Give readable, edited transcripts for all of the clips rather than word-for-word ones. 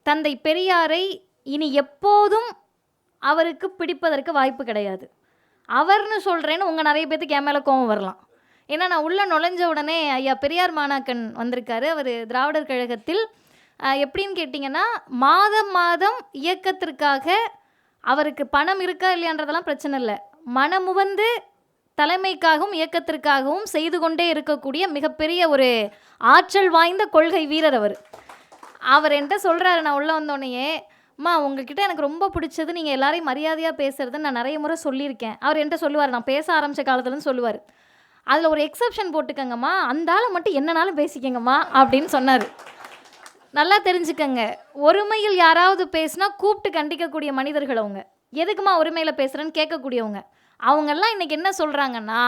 தந்தை பெரியாரை இனி எப்போதும் அவருக்கு பிடிப்பதற்கு வாய்ப்பு கிடையாது. அவர்னு சொல்கிறேன்னு உங்கள் நிறைய பேத்துக்கு என் மேலே கோபம் வரலாம். ஏன்னா நான் உள்ளே நுழைஞ்ச உடனே ஐயா பெரியார் மாணாக்கன் வந்திருக்காரு. அவர் திராவிடர் கழகத்தில் எப்படின்னு கேட்டிங்கன்னா, மாதம் மாதம் இயக்கத்திற்காக அவருக்கு பணம் இருக்கா இல்லையான்றதெல்லாம் பிரச்சனை இல்லை, மனமுவந்து தலைமைக்காகவும் இயக்கத்திற்காகவும் செய்து கொண்டே இருக்கக்கூடிய மிகப்பெரிய ஒரு ஆற்றல் வாய்ந்த கொள்கை வீரர் அவர். அவர் என்கிட்ட சொல்கிறாரு, நான் உள்ளே வந்தோடனேயே, அம்மா உங்ககிட்ட எனக்கு ரொம்ப பிடிச்சது நீங்கள் எல்லாரையும் மரியாதையாக பேசுகிறதுன்னு நான் நிறைய முறை சொல்லியிருக்கேன். அவர் என்கிட்ட சொல்லுவார், நான் பேச ஆரம்பித்த காலத்துலன்னு சொல்லுவார், அதில் ஒரு எக்ஸப்ஷன் போட்டுக்கங்கம்மா, அந்த ஆளை மட்டும் என்னனாலும் பேசிக்கங்கம்மா அப்படின்னு சொன்னார். நல்லா தெரிஞ்சுக்கங்க, ஒருமையில் யாராவது பேசினா கூப்பிட்டு கண்டிக்கக்கூடிய மனிதர்கள் அவங்க. எதுக்குமா ஒருமையில் பேசுகிறேன்னு கேட்கக்கூடியவங்க. அவங்கெல்லாம் இன்றைக்கி என்ன சொல்கிறாங்கன்னா,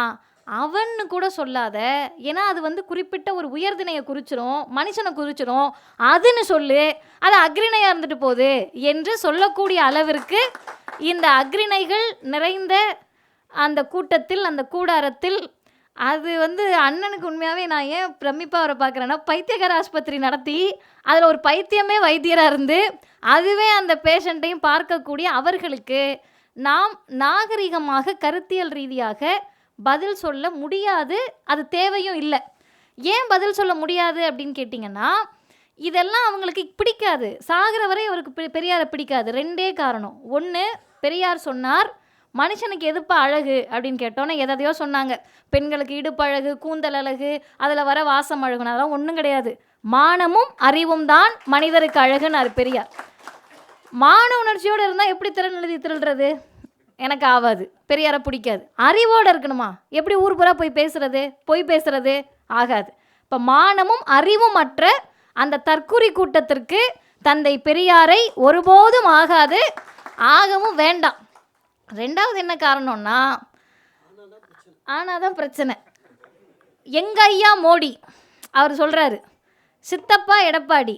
அவன்னு கூட சொல்லாத, ஏன்னா அது வந்து குறிப்பிட்ட ஒரு உயர்தினையை குறிச்சிரும், மனுஷனை குறிச்சிரும், அதுன்னு சொல்லு, அது அக்ரிணையாக இருந்துட்டு போகுது என்று சொல்லக்கூடிய அளவிற்கு இந்த அக்ரிணைகள் நிறைந்த அந்த கூட்டத்தில், அந்த கூடாரத்தில், அது வந்து அண்ணனுக்கு உண்மையாகவே நான் ஏன் பிரமிப்பாக அவரை பார்க்குறேன்னா, பைத்தியக்கார ஆஸ்பத்திரி நடத்தி அதில் ஒரு பைத்தியமே வைத்தியராக இருந்து அதுவே அந்த பேஷண்ட்டையும் பார்க்கக்கூடிய அவர்களுக்கு நாம் நாகரிகமாக கருத்தியல் ரீதியாக பதில் சொல்ல முடியாது, அது தேவையும் இல்லை. ஏன் பதில் சொல்ல முடியாது அப்படின்னு கேட்டிங்கன்னா, இதெல்லாம் அவங்களுக்கு பிடிக்காது. சாகிற வரை அவருக்கு பெரியாரை பிடிக்காது. 2 காரணம். ஒன்று, பெரியார் சொன்னார் மனுஷனுக்கு எதுப்பா அழகு அப்படின்னு கேட்டோன்னே எதையோ சொன்னாங்க. பெண்களுக்கு இடுப்பு அழகு, கூந்தல் அழகு, அதில் வர வாசம் அழகுன்னு, அதெல்லாம் ஒன்றும் கிடையாது. மானமும் அறிவும் தான் மனிதருக்கு அழகுன்னு பெரியார். மான உணர்ச்சியோடு இருந்தால் எப்படி திறன் திருடுறது? எனக்கு ஆகாது, பெரியாரை பிடிக்காது. அறிவோடு இருக்கணுமா? எப்படி ஊர் பூரா போய் பேசுறது, பொய் பேசுறது? ஆகாது. இப்போ மானமும் அறிவும் அற்ற அந்த தற்குறி கூட்டத்திற்கு தந்தை பெரியாரை ஒருபோதும் ஆகாது, ஆகவும் வேண்டாம். 2வது என்ன காரணம்னா, ஆனாதான் பிரச்சனை. எங்கள் ஐயா மோடி அவர் சொல்கிறாரு, சித்தப்பா எடப்பாடி,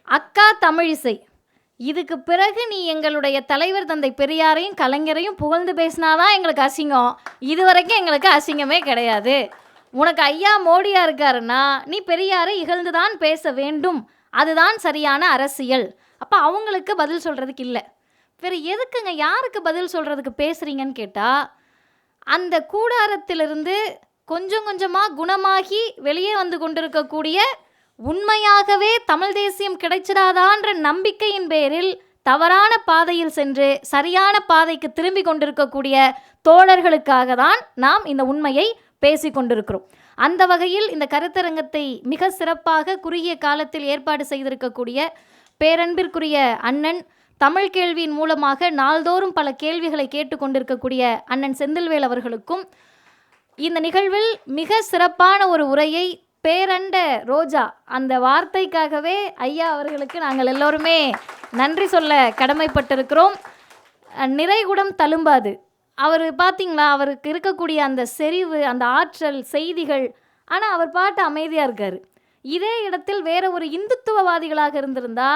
அக்கா தமிழிசை, இதுக்கு பிறகு நீ எங்களுடைய தலைவர் தந்தை பெரியாரையும் கலைஞரையும் புகழ்ந்து பேசினாதான் எங்களுக்கு அசிங்கம், இது வரைக்கும் எங்களுக்கு அசிங்கமே கிடையாது. உனக்கு ஐயா மோடியாக இருக்காருன்னா நீ பெரியாரை இகழ்ந்து தான் பேச வேண்டும், அதுதான் சரியான அரசியல். அப்போ அவங்களுக்கு பதில் சொல்கிறதுக்கு இல்லை. வேறு எதுக்குங்க, யாருக்கு பதில் சொல்கிறதுக்கு பேசுகிறீங்கன்னு கேட்டால், அந்த கூடாரத்திலிருந்து கொஞ்சம் கொஞ்சமாக குணமாகி வெளியே வந்து கொண்டிருக்கக்கூடிய, உண்மையாகவே தமிழ் தேசியம் கிடைச்சிடாதான்ற நம்பிக்கையின் பேரில் தவறான பாதையில் சென்று சரியான பாதைக்கு திரும்பி கொண்டிருக்கக்கூடிய தோழர்களுக்காக தான் நாம் இந்த உண்மையை பேசி கொண்டிருக்கிறோம். அந்த வகையில் இந்த கருத்தரங்கத்தை மிக சிறப்பாக குறுகிய காலத்தில் ஏற்பாடு செய்திருக்கக்கூடிய பேரன்பிற்குரிய அண்ணன், தமிழ் கேள்வியின் மூலமாக நாள்தோறும் பல கேள்விகளை கேட்டுக்கொண்டிருக்கக்கூடிய அண்ணன் செந்தில்வேல் அவர்களுக்கும், இந்த நிகழ்வில் மிக சிறப்பான ஒரு உரையை பேரண்ட ரோஜா, அந்த வார்த்தைக்காகவே ஐயா அவர்களுக்கு நாங்கள் எல்லோருமே நன்றி சொல்ல கடமைப்பட்டிருக்கிறோம். நிறைகுடம் தழும்பாது. அவர் பார்த்திங்களா, அவருக்கு இருக்கக்கூடிய அந்த செறிவு, அந்த ஆற்றல், செய்திகள், ஆனால் அவர் பாட்டு அமைதியாக இருக்கார். இதே இடத்தில் வேற ஒரு இந்துத்துவவாதிகளாக இருந்திருந்தா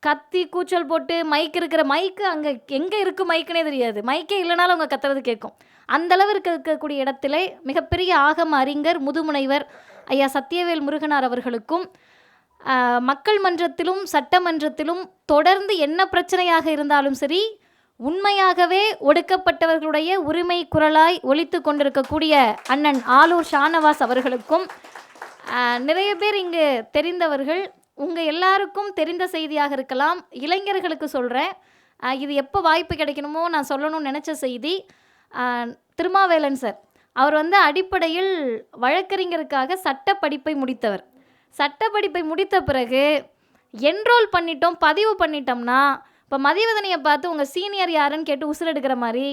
கத்தி கூச்சல் போட்டு, மைக் இருக்கிற மைக்கு அங்கே எங்கே இருக்குது மைக்குனே தெரியாது, மைக்கே இல்லைனாலும் அவங்க கத்துறது கேட்கும். அந்தளவிற்கு இருக்கக்கூடிய இடத்திலே மிகப்பெரிய ஆகம அறிஞர் முதுமுனைவர் ஐயா சத்தியவேல் முருகனார் அவர்களுக்கும், மக்கள் மன்றத்திலும் சட்டமன்றத்திலும் தொடர்ந்து என்ன பிரச்சனையாக இருந்தாலும் சரி, உண்மையாகவே ஒடுக்கப்பட்டவர்களுடைய உரிமை குரலாய் ஒலித்து கொண்டிருக்கக்கூடிய அண்ணன் ஆலூர் ஷானவாஸ் அவர்களுக்கும், நிறைய பேர் இங்கு தெரிந்தவர்கள், உங்கள் எல்லாருக்கும் தெரிந்த செய்தியாக இருக்கலாம், இளைஞர்களுக்கு சொல்கிறேன், இது எப்போ வாய்ப்பு கிடைக்கணுமோ நான் சொல்லணும்னு நினச்ச செய்தி. திருமாவேலன் சார், அவர் வந்து அடிப்படையில் வழக்கறிஞருக்காக சட்ட படிப்பை முடித்தவர். சட்ட படிப்பை முடித்த பிறகு என்ரோல் பண்ணிட்டோம், பதிவு பண்ணிட்டோம்னா, இப்போ மதிவதனையை பார்த்து உங்கள் சீனியர் யாருன்னு கேட்டு உசுர் எடுக்கிற மாதிரி,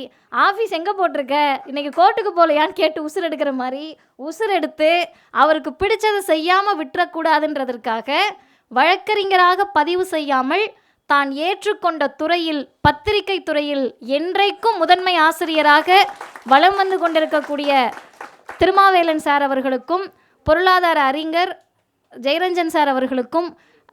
ஆஃபீஸ் எங்கே போட்டிருக்க, இன்றைக்கி கோர்ட்டுக்கு போகலையான்னு கேட்டு உசுர் எடுக்கிற மாதிரி உசுர் எடுத்து அவருக்கு பிடிச்சதை செய்யாமல் விட்டுறக்கூடாதுன்றதற்காக வழக்கறிஞராக பதிவு செய்யாமல் தான் ஏற்றுக்கொண்ட துறையில், பத்திரிகை துறையில் என்றைக்கும் முதன்மை ஆசிரியராக வலம் வந்து கொண்டிருக்கக்கூடிய திருமாவேலன் சார் அவர்களுக்கும், பொருளாதார அறிஞர் ஜெயரஞ்சன் சார் அவர்களுக்கும்,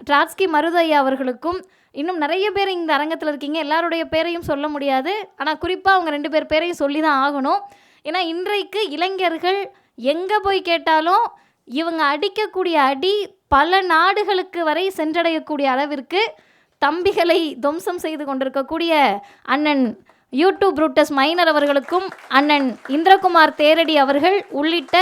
ட்ராட்ஸ்கி மருதையா அவர்களுக்கும், இன்னும் நிறைய பேர் இந்த அரங்கத்தில் இருக்கீங்க, எல்லாருடைய பேரையும் சொல்ல முடியாது, ஆனால் குறிப்பாக அவங்க 2 பேர் பேரையும் சொல்லி தான் ஆகணும். ஏன்னா இன்றைக்கு இளைஞர்கள் எங்கே போய் கேட்டாலும் இவங்க அடிக்கக்கூடிய அடி பல நாடுகளுக்கு வரை சென்றடையக்கூடிய அளவிற்கு தம்பிகளை துவம்சம் செய்து கொண்டிருக்கக்கூடிய அண்ணன் யூடியூப் ரூட்டஸ் மைனர் அவர்களுக்கும், அண்ணன் இந்திரகுமார் தேரடி அவர்கள் உள்ளிட்ட,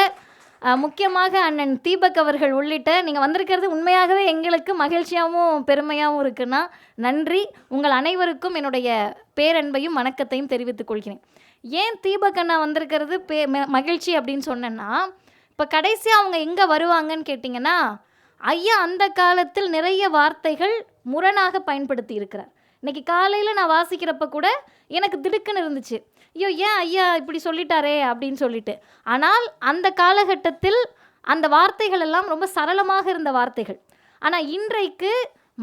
முக்கியமாக அண்ணன் தீபக் அவர்கள் உள்ளிட்ட, நீங்கள் வந்திருக்கிறது உண்மையாகவே எங்களுக்கு மகிழ்ச்சியாகவும் பெருமையாகவும் இருக்குன்னா நன்றி. உங்கள் அனைவருக்கும் என்னுடைய பேரன்பையும் வணக்கத்தையும் தெரிவித்துக் கொள்கிறேன். ஏன் தீபக் அண்ணா வந்திருக்கிறது மகிழ்ச்சி அப்படின்னு சொன்னேன்னா, இப்போ கடைசியாக அவங்க எங்கே வருவாங்கன்னு கேட்டிங்கன்னா, ஐயா அந்த காலத்தில் நிறைய வார்த்தைகள் முரணாக பயன்படுத்தி இருக்கிறார். இன்றைக்கி காலையில் நான் வாசிக்கிறப்ப கூட எனக்கு திடுக்குன்னு இருந்துச்சு, ஐயோ ஏன் ஐயா இப்படி சொல்லிட்டாரே அப்படின்னு சொல்லிட்டு. ஆனால் அந்த காலகட்டத்தில் அந்த வார்த்தைகள் எல்லாம் ரொம்ப சரளமாக இருந்த வார்த்தைகள். ஆனால் இன்றைக்கு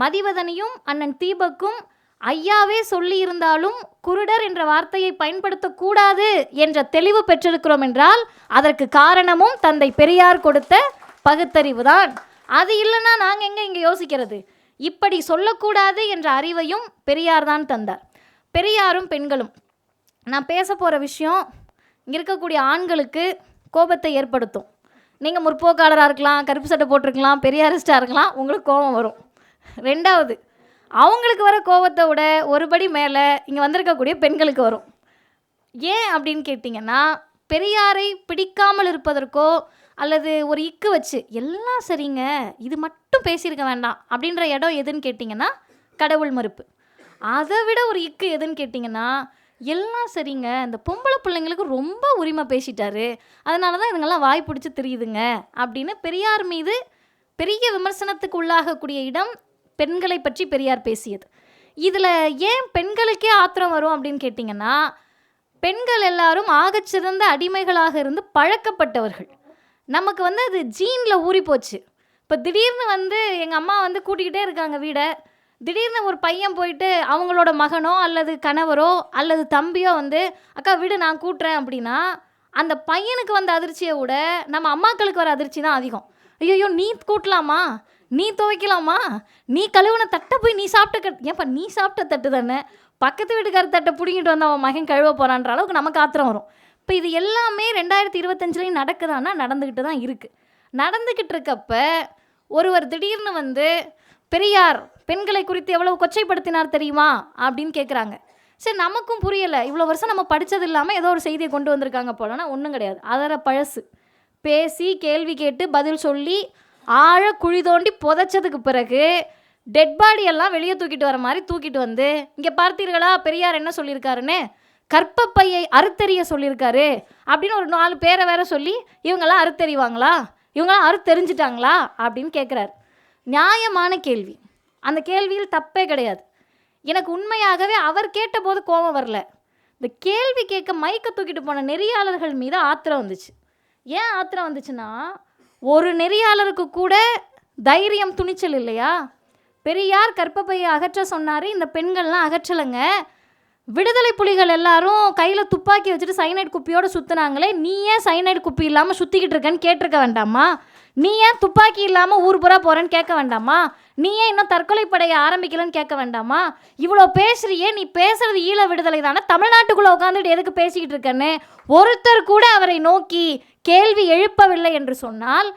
மதிவதனியும் அண்ணன் தீபக்கும் ஐயாவே சொல்லியிருந்தாலும் குருடர் என்ற வார்த்தையை பயன்படுத்தக்கூடாது என்ற தெளிவு பெற்றிருக்கிறோம் என்றால் அதற்கு காரணமும் தந்தை பெரியார் கொடுத்த பகுத்தறிவு தான். அது இல்லைன்னா நாங்கள் இங்கே யோசிக்கிறது? இப்படி சொல்லக்கூடாது என்ற அறிவையும் பெரியார் தான் தந்தார். பெரியாரும் பெண்களும், நான் பேச போகிற விஷயம் இங்கே இருக்கக்கூடிய ஆண்களுக்கு கோபத்தை ஏற்படுத்தும். நீங்கள் முற்போக்காளராக இருக்கலாம், கருப்பு சட்டை போட்டிருக்கலாம், பெரியாரிஸ்டாக இருக்கலாம், உங்களுக்கு கோபம் வரும். ரெண்டாவது, அவங்களுக்கு வர கோபத்தை விட ஒருபடி மேலே இங்கே வந்திருக்கக்கூடிய பெண்களுக்கு வரும். ஏன் அப்படின்னு கேட்டிங்கன்னா, பெரியாரை பிடிக்காமல் இருப்பதற்கோ அல்லது ஒரு இக்கு வச்சு எல்லாம் சரிங்க இது மட்டும் பேசியிருக்க வேண்டாம் அப்படின்ற இடம் எதுன்னு கேட்டிங்கன்னா கடவுள் மறுப்பு. அதை விட ஒரு இக்கு எதுன்னு கேட்டிங்கன்னா, எல்லாம் சரிங்க இந்த பொம்பளை பிள்ளைங்களுக்கு ரொம்ப உரிமை பேசிட்டாரு, அதனால தான் இதுங்கெல்லாம் வாய் பிடிச்சி தெரியுதுங்க அப்படின்னு பெரியார் மீது பெரிய விமர்சனத்துக்கு உள்ளாகக்கூடிய இடம் பெண்களை பற்றி பெரியார் பேசியது. இதில் ஏன் பெண்களுக்கே ஆத்திரம் வரும் அப்படின்னு கேட்டிங்கன்னா, பெண்கள் எல்லாரும் ஆகச்சிறந்த அடிமைகளாக இருந்து பழக்கப்பட்டவர்கள். நமக்கு அது ஜீனில் ஊறி போச்சு. இப்போ திடீர்னு எங்கள் அம்மா கூட்டிக்கிட்டே இருக்காங்க வீடை, திடீர்னு ஒரு பையன் போயிட்டு அவங்களோட மகனோ அல்லது கணவரோ அல்லது தம்பியோ அக்கா வீடு நான் கூட்டுறேன் அப்படின்னா அந்த பையனுக்கு அதிர்ச்சியை விட நம்ம அம்மாக்களுக்கு வர அதிர்ச்சி தான் அதிகம். ஐயோ நீ கூட்டலாமா, நீ துவைக்கலாமா, நீ கழுவுன தட்டை போய் நீ சாப்பிட்ட ஏன்ப்பா நீ சாப்பிட்ட தட்டு தானே, பக்கத்து வீட்டுக்கார தட்டை பிடிங்கிட்டு அவன் மகன் கழுவ போகிறான்ற அளவுக்கு நமக்கு ஆத்திரம் வரும். இப்போ இது எல்லாமே 2025 நடக்குதான்னா நடந்துக்கிட்டு தான் இருக்குது. நடந்துக்கிட்டு இருக்கப்ப ஒருவர் திடீர்னு பெரியார் பெண்களை குறித்து எவ்வளவு கொச்சைப்படுத்தினார் தெரியுமா அப்படின்னு கேட்குறாங்க. சரி, நமக்கும் புரியலை, இவ்வளோ வருஷம் நம்ம படித்தது இல்லாமல் ஏதோ ஒரு செய்தியை கொண்டு வந்திருக்காங்க போலன்னா ஒன்றும் கிடையாது. அதர பழசு பேசி கேள்வி கேட்டு பதில் சொல்லி ஆழ குழி தோண்டி புதைச்சதுக்கு பிறகு டெட் பாடியெல்லாம் வெளியே தூக்கிட்டு வர மாதிரி தூக்கிட்டு இங்கே பார்த்தீர்களா பெரியார் என்ன சொல்லியிருக்காருன்னு, கற்பப்பையை அறுத்தெறிய சொல்லியிருக்காரு அப்படின்னு ஒரு 4 பேரை வேற சொல்லி இவங்கெல்லாம் அறுத்தெறிவாங்களா, இவங்களாம் அறுத்தெறிஞ்சிட்டாங்களா அப்படின்னு கேட்குறாரு. நியாயமான கேள்வி, அந்த கேள்வியில் தப்பே கிடையாது. எனக்கு உண்மையாகவே அவர் கேட்டபோது கோபம் வரல, இந்த கேள்வி கேட்க மைக்கை தூக்கிட்டு போன நெறியாளர்கள் மீது ஆத்திரம் வந்துச்சு. ஏன் ஆத்திரம் வந்துச்சுன்னா, ஒரு நெறியாளருக்கு கூட தைரியம் துணிச்சல் இல்லையா? பெரியார் கற்பப்பையை அகற்ற சொன்னார், இந்த பெண்கள்லாம் அகற்றலைங்க. விடுதலை புலிகள் எல்லாரும் கையில் துப்பாக்கி வச்சுட்டு சைனைட் குப்பியோடு சுற்றுனாங்களே, நீ ஏன் சைனைட் குப்பி இல்லாமல் சுற்றிக்கிட்டு இருக்கேன்னு கேட்டிருக்க வேண்டாமா? நீ ஏன் துப்பாக்கி இல்லாமல் ஊர் புறா போகிறேன்னு கேட்க வேண்டாமா? நீ ஏன் இன்னும் தற்கொலை படையை ஆரம்பிக்கலன்னு கேட்க வேண்டாமா? இவ்வளோ பேசுறியே, நீ பேசுறது ஈழ விடுதலை தானே, தமிழ்நாட்டுக்குள்ளே உட்காந்துட்டு எதுக்கு பேசிக்கிட்டு இருக்கேன்னு ஒருத்தர் கூட அவரை நோக்கி கேள்வி எழுப்பவில்லை என்று சொன்னால்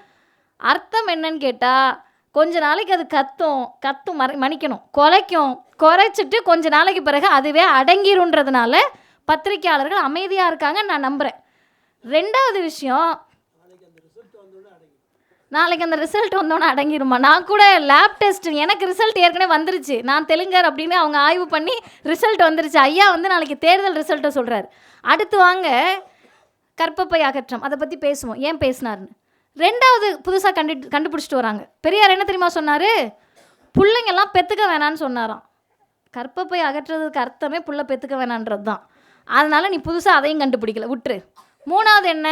அர்த்தம் என்னன்னு கேட்டால், கொஞ்ச நாளைக்கு அது கத்தும் மன்னிக்கணும் குறைச்சிட்டு கொஞ்ச நாளைக்கு பிறகு அதுவே அடங்கிருன்றதுனால பத்திரிகையாளர்கள் அமைதியாக இருக்காங்கன்னு நான் நம்புகிறேன். ரெண்டாவது விஷயம், நாளைக்கு அந்த ரிசல்ட் வந்தோன்னே அடங்கிருமா? நான் கூட லேப் டெஸ்ட் எனக்கு ரிசல்ட் ஏற்கனவே வந்துருச்சு, நான் தெலுங்கர் அப்படின்னு அவங்க ஆய்வு பண்ணி ரிசல்ட் வந்துருச்சு. ஐயா நாளைக்கு தேர்தல் ரிசல்ட்டை சொல்கிறார். அடுத்து வாங்க கற்பப்பை அகற்றம், அதை பற்றி பேசுவோம், ஏன் பேசினார்னு. ரெண்டாவது புதுசாக கண்டுபிடிச்சிட்டு வராங்க. பெரியார் என்ன தெரியுமா சொன்னார்? பிள்ளைங்கெல்லாம் பெற்றுக்க வேணான்னு சொன்னாராம். கற்பப்பை அகற்றுறதுக்கு அர்த்தமே புள்ள பெற்றுக்க வேணான்றது தான். அதனால் நீ புதுசாக அதையும் கண்டுபிடிக்கல, விட்டுரு. மூணாவது என்ன,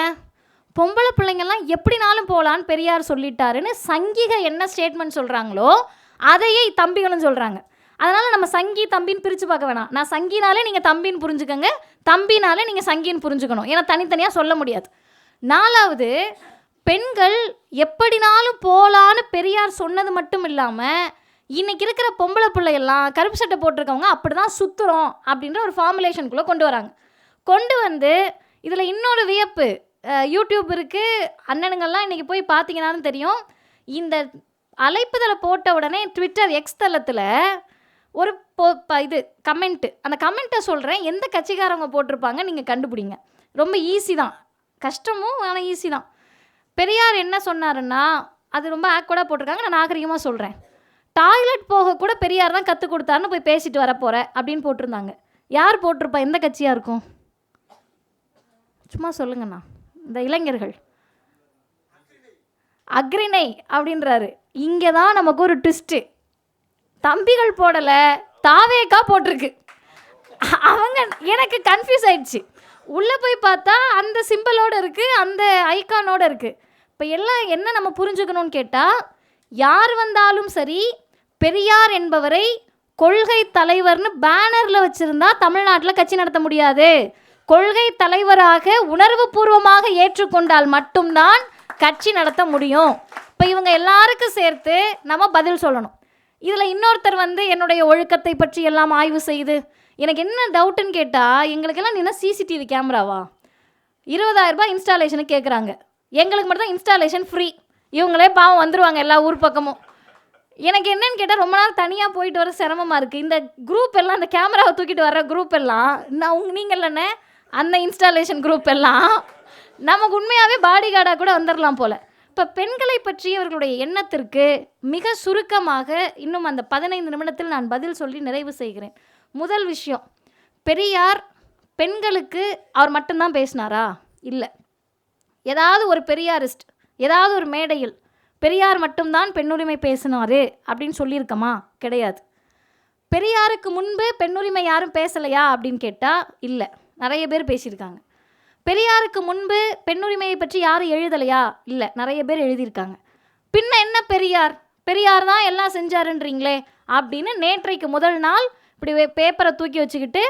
பொம்பளை பிள்ளைங்கள்லாம் எப்படினாலும் போகலான்னு பெரியார் சொல்லிட்டாருன்னு சங்கிக என்ன ஸ்டேட்மெண்ட் சொல்கிறாங்களோ அதையே தம்பிகளும் சொல்கிறாங்க. அதனால் நம்ம சங்கி தம்பின்னு பிரித்து பார்க்க வேணாம். நான் சங்கினாலே நீங்கள் தம்பின்னு புரிஞ்சுக்கோங்க, தம்பினாலே நீங்கள் சங்கின்னு புரிஞ்சுக்கணும், ஏன்னா தனித்தனியாக சொல்ல முடியாது. நாலாவது, பெண்கள் எப்படினாலும் போகலான்னு பெரியார் சொன்னது மட்டும் இல்லாமல் இன்றைக்கி இருக்கிற பொம்பளை பிள்ளையெல்லாம் கருப்பு சட்டை போட்டிருக்கவங்க அப்படி தான் சுற்றுறோம் அப்படின்ற ஒரு ஃபார்முலேஷனுக்குள்ளே கொண்டு வராங்க. கொண்டு இதில் இன்னொரு வியப்பு, யூடியூப் இருக்குது, அண்ணனுங்கள்லாம் இன்றைக்கி போய் பார்த்தீங்கன்னாலும் தெரியும். இந்த அழைப்புதலை போட்ட உடனே ட்விட்டர் எக்ஸ் தளத்தில் ஒரு இது கமெண்ட்டு, அந்த கமெண்ட்டை சொல்கிறேன், எந்த கட்சிக்காரவங்க போட்டிருப்பாங்க நீங்கள் கண்டுபிடிங்க. ரொம்ப ஈஸி தான், கஷ்டமும் ஆனால் ஈஸி தான். பெரியார் என்ன சொன்னாருன்னா, அது ரொம்ப ஆக்வர்டாக போட்டிருக்காங்க, நான் நாகரிகமாக சொல்கிறேன். டாய்லெட் போக கூட பெரியார் தான் கற்றுக் கொடுத்தாருன்னு போய் பேசிட்டு வரப்போகிற அப்படின்னு போட்டிருந்தாங்க. யார் போட்டிருப்பா? எந்த கட்சியாக இருக்கும்? சும்மா சொல்லுங்கண்ணா. இந்த இளைஞர்கள் அக்ரிணை அப்படின்றாரு. இங்கே தான் நமக்கு ஒரு ட்விஸ்ட்டு. தம்பிகள் போடலை, தாவேக்கா போட்டிருக்கு. அவங்க எனக்கு கன்ஃபியூஸ் ஆயிடுச்சு. உள்ளே போய் பார்த்தா அந்த சிம்பிளோடு இருக்குது, அந்த ஐக்கானோடு இருக்குது. இப்போ எல்லாம் என்ன நம்ம புரிஞ்சுக்கணும்னு கேட்டால், யார் வந்தாலும் சரி பெரியார் என்பவரை கொள்கை தலைவர்னு பேனரில் வச்சுருந்தா தமிழ்நாட்டில் கட்சி நடத்த முடியாது. கொள்கை தலைவராக உணர்வு பூர்வமாக ஏற்றுக்கொண்டால் மட்டும்தான் கட்சி நடத்த முடியும். இப்போ இவங்க எல்லாருக்கும் சேர்த்து நம்ம பதில் சொல்லணும். இதில் இன்னொருத்தர் வந்து என்னுடைய ஒழுக்கத்தை பற்றி எல்லாம் ஆய்வு செய்து, எனக்கு என்ன டவுட்டுன்னு கேட்டால், எங்களுக்கெல்லாம் என்ன சிசிடிவி கேமராவா, 20,000 ரூபாய் இன்ஸ்டாலேஷனுக்கு கேட்குறாங்க. எங்களுக்கு மட்டும் தான் இன்ஸ்டாலேஷன் ஃப்ரீ. இவங்களே பாவம் வந்துடுவாங்க எல்லா ஊர் பக்கமும். எனக்கு என்னன்னு கேட்டால், ரொம்ப நாள் தனியாக போயிட்டு வர சிரமமாக இருக்குது. இந்த குரூப் எல்லாம், இந்த கேமராவை தூக்கிட்டு வர்ற குரூப் எல்லாம், நீங்கள் இல்லைண்ணே அந்த இன்ஸ்டாலேஷன் குரூப் எல்லாம் நமக்கு உண்மையாகவே பாடி கார்டாக கூட வந்துடலாம் போல். இப்போ பெண்களை பற்றியவர்களுடைய எண்ணத்திற்கு மிக சுருக்கமாக இன்னும் அந்த 15 நிமிடத்தில் நான் பதில் சொல்லி நிறைவு செய்கிறேன். முதல் விஷயம், பெரியார் பெண்களுக்கு அவர் மட்டும்தான் பேசினாரா? இல்லை. ஏதாவது ஒரு பெரியாரிஸ்ட் ஏதாவது ஒரு மேடையில் பெரியார் மட்டும்தான் பெண்ணுரிமை பேசினார் அப்படின்னு சொல்லியிருக்கமா? கிடையாது. பெரியாருக்கு முன்பு பெண்ணுரிமை யாரும் பேசலையா அப்படின்னு கேட்டால் இல்லை, நிறைய பேர் பேசியிருக்காங்க. பெரியாருக்கு முன்பு பெண்ணுரிமையை பற்றி யாரும் எழுதலையா? இல்லை, நிறைய பேர் எழுதியிருக்காங்க. பின்ன என்ன பெரியார் பெரியார் தான் எல்லாம் செஞ்சாருன்றீங்களே அப்படின்னு நேற்றைக்கு முதல் நாள் இப்படி பேப்பரை தூக்கி வச்சுக்கிட்டு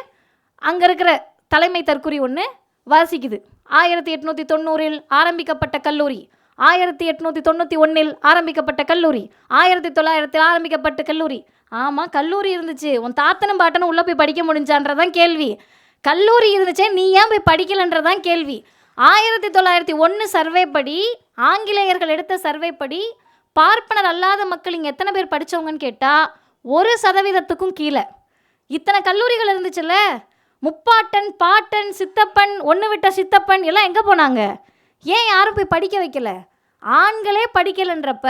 அங்கே இருக்கிற தலைமை தற்குறி ஒன்று வாசிக்குது. 1890 ஆரம்பிக்கப்பட்ட கல்லூரி, 1891 ஆரம்பிக்கப்பட்ட கல்லூரி, 1900 ஆரம்பிக்கப்பட்ட கல்லூரி. ஆமாம், கல்லூரி இருந்துச்சு, உன் தாத்தனும் பாட்டனும் உள்ளே போய் படிக்க முடிஞ்சான்றதான் கேள்வி. கல்லூரி இருந்துச்சே, நீ ஏன் போய் படிக்கலன்றதான் கேள்வி. 1901 சர்வே படி, ஆங்கிலேயர்கள் எடுத்த சர்வே படி பார்ப்பனர் அல்லாத மக்கள் இங்கே எத்தனை பேர் படித்தவங்கன்னு கேட்டால் 1% கீழே. இத்தனை கல்லூரிகள் இருந்துச்சுல்ல, முப்பாட்டன் பாட்டன் சித்தப்பன் ஒன்று விட்ட சித்தப்பன் எல்லாம் எங்கே போனாங்க? ஏன் யாரும் போய் படிக்க வைக்கல? ஆண்களே படிக்கலைன்றப்ப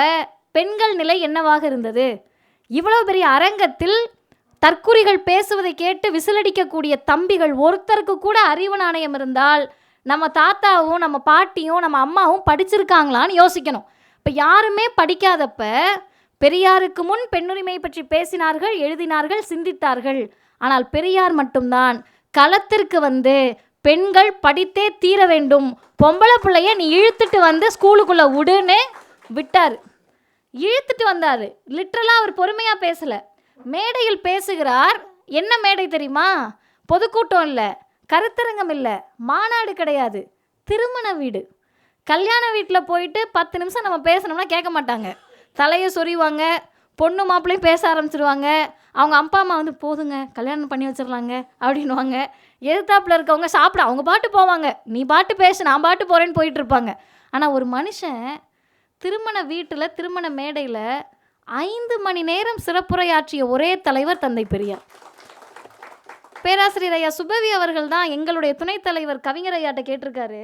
பெண்கள் நிலை என்னவாக இருந்தது? இவ்வளோ பெரிய அரங்கத்தில் தற்குறிகள் பேசுவதை கேட்டு விசிலடிக்கக்கூடிய தம்பிகள் ஒருத்தருக்கு கூட அறிவு நாணயம் இருந்தால் நம்ம தாத்தாவும் நம்ம பாட்டியும் நம்ம அம்மாவும் படிச்சிருக்காங்களான்னு யோசிக்கணும். இப்போ யாருமே படிக்காதப்ப பெரியாருக்கு முன் பெண்ணுரிமை பற்றி பேசினார்கள், எழுதினார்கள், சிந்தித்தார்கள். ஆனால் பெரியார் மட்டும்தான் களத்திற்கு வந்து பெண்கள் படித்தே தீர வேண்டும், பொம்பளை பிள்ளைய நீ இழுத்துட்டு வந்து ஸ்கூலுக்குள்ளே விடுன்னு விட்டார். இழுத்துட்டு வந்தார். லிட்ரலாக அவர் பொறுமையாக பேசலை, மேடையில் பேசுகிறார். என்ன மேடை தெரியுமா? பொதுக்கூட்டம் இல்லை, கருத்தரங்கம் இல்லை, மாநாடு கிடையாது, திருமண வீடு. கல்யாண வீட்டில் போயிட்டு 10 நிமிஷம் நம்ம பேசணும்னா கேட்க மாட்டாங்க, தலையை சொறிவாங்க, பொண்ணு மாப்பிள்ளையும் பேச ஆரம்பிச்சிருவாங்க. அவங்க அப்பா அம்மா வந்து போதுங்க கல்யாணம் பண்ணி வச்சிடலாங்க அப்படின்வாங்க. எதிர்த்தாப்பில் இருக்கவங்க சாப்பிட அவங்க பாட்டு போவாங்க, நீ பாட்டு பேசு நான் பாட்டு போகிறேன்னு போயிட்டுருப்பாங்க. ஆனால் ஒரு மனுஷன் திருமண வீட்டில் திருமண மேடையில் 5 மணி நேரம் சிறப்புரையாற்றிய ஒரே தலைவர் தந்தை பெரியார். பேராசிரியர் ஐயா சுபவி அவர்கள் தான் எங்களுடைய துணைத் தலைவர் கவிஞர் ஐயாட்ட கேட்டிருக்காரு.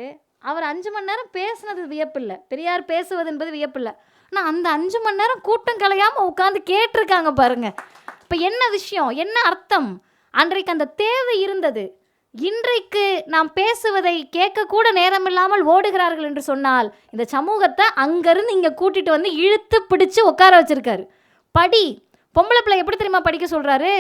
அவர் 5 மணி நேரம் பேசுனது வியப்பில்லை, பெரியார் பேசுவது என்பது வியப்பில்லை. ஆனால் அந்த 5 மணி நேரம் கூட்டம் கலையாமல் உட்காந்து கேட்டிருக்காங்க பாருங்க. இப்போ என்ன விஷயம், என்ன அர்த்தம்? அன்றைக்கு அந்த தேவை இருந்தது. இன்றைக்கு நாம் பேசுவதை கேட்கக்கூட நேரமில்லாமல் ஓடுகிறார்கள் என்று சொன்னால் இந்த சமூகத்தை அங்கேருந்து இங்கே கூட்டிகிட்டு வந்து இழுத்து பிடிச்சி உட்கார வச்சுருக்காரு. படி, பொம்பளை பிள்ளை எப்படி தெரியுமா படிக்க சொல்கிறாரு?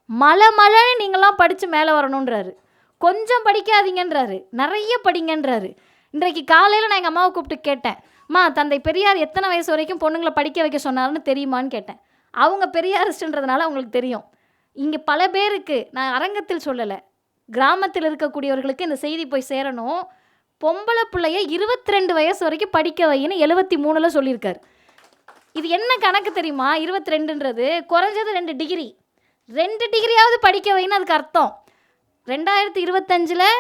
மலை நீங்களாம் படித்து மேலே வரணுன்றாரு. கொஞ்சம் படிக்காதீங்கன்றாரு, நிறைய படிங்கன்றாரு. இன்றைக்கு காலையில் நான் எங்கள் அம்மாவை கூப்பிட்டு கேட்டேன், அம்மா தந்தை பெரியார் எத்தனை வயசு வரைக்கும் பொண்ணுங்களை படிக்க வைக்க சொன்னார்னு தெரியுமான்னு கேட்டேன். அவங்க பெரியாரிஸ்ட்ன்றதுனால அவங்களுக்கு தெரியும். இங்கே பல பேருக்கு நான் அரங்கத்தில் சொல்லலை, கிராமத்தில் இருக்கக்கூடியவர்களுக்கு இந்த செய்தி போய் சேரணும். பொம்பளை பிள்ளைய 22 வயசு வரைக்கும் படிக்க வைன்னு 73 சொல்லியிருக்காரு. இது என்ன கணக்கு தெரியுமா? 22ன்றது குறைஞ்சது 2 டிகிரி, 2 டிகிரியாவது படிக்க வைன்னு அதுக்கு அர்த்தம். 2025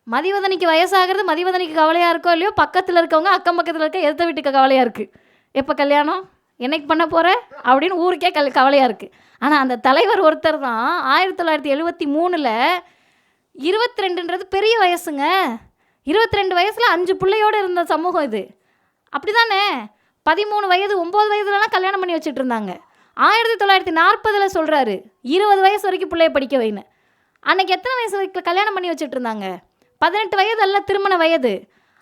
மதிவதனிக்கு வயசாகிறது, மதிவதனிக்கு கவலையாக இருக்கோ இல்லையோ, பக்கத்தில் இருக்கவங்க அக்கம் பக்கத்தில் இருக்க எதிர்த்த வீட்டுக்கு கவலையாக இருக்குது. எப்போ கல்யாணம், என்னைக்கு பண்ண போகிற அப்படின்னு ஊருக்கே கவலையாக இருக்குது. ஆனால் அந்த தலைவர் ஒருத்தர் தான் 1973 22ன்றது பெரிய வயசுங்க. 22 வயசில் 5 பிள்ளையோடு இருந்த சமூகம் இது. அப்படி தானே? 13 வயது 9 வயதுலலாம் கல்யாணம் பண்ணி வச்சுட்டு இருந்தாங்க. 1940 சொல்கிறாரு 20 வயசு வரைக்கும் பிள்ளைய படிக்க வைன்னு. அன்றைக்கி எத்தனை வயசு வரைக்கும் கல்யாணம் பண்ணி வச்சுட்டு இருந்தாங்க? 18 வயது அல்ல திருமண வயது.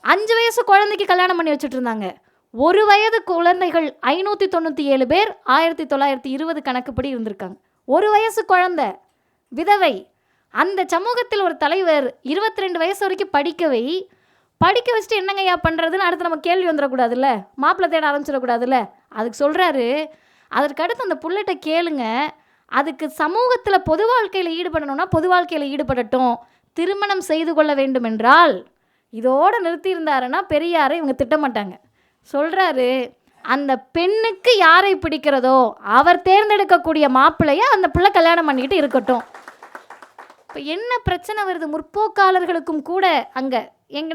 5 வயசு குழந்தைக்கு கல்யாணம் பண்ணி வச்சுட்டு இருந்தாங்க. 1 வயது குழந்தைகள் 597 பேர் 1920 கணக்குப்படி இருந்திருக்காங்க. 1 வயசு குழந்தை விதவை. அந்த சமூகத்தில் ஒரு தலைவர் 22 வயசு வரைக்கும் படிக்க வச்சுட்டு என்னங்கய்யா பண்ணுறதுன்னு அடுத்து நம்ம கேள்வி வந்துடக்கூடாதுல்ல, மாப்பிள்ளை தேட ஆரம்பிச்சிடக்கூடாதுல்ல. அதுக்கு சொல்கிறாரு, அதற்கடுத்து அந்த புள்ளட்ட கேளுங்க, அதுக்கு சமூகத்தில் பொது வாழ்க்கையில் ஈடுபடணும்னா பொது வாழ்க்கையில் ஈடுபடட்டும், திருமணம் செய்து கொள்ள வேண்டும் என்றால் இதோடு நிறுத்தியிருந்தாருன்னா பெரியாரை இவங்க திட்டமாட்டாங்க. சொல்கிறாரு, அந்த பெண்ணுக்கு யாரை பிடிக்கிறதோ அவர் தேர்ந்தெடுக்கக்கூடிய மாப்பிள்ளையை அந்த பிள்ளை கல்யாணம் பண்ணிக்கிட்டு இருக்கட்டும். இப்போ என்ன பிரச்சனை வருது? முற்போக்காளர்களுக்கும் கூட அங்கே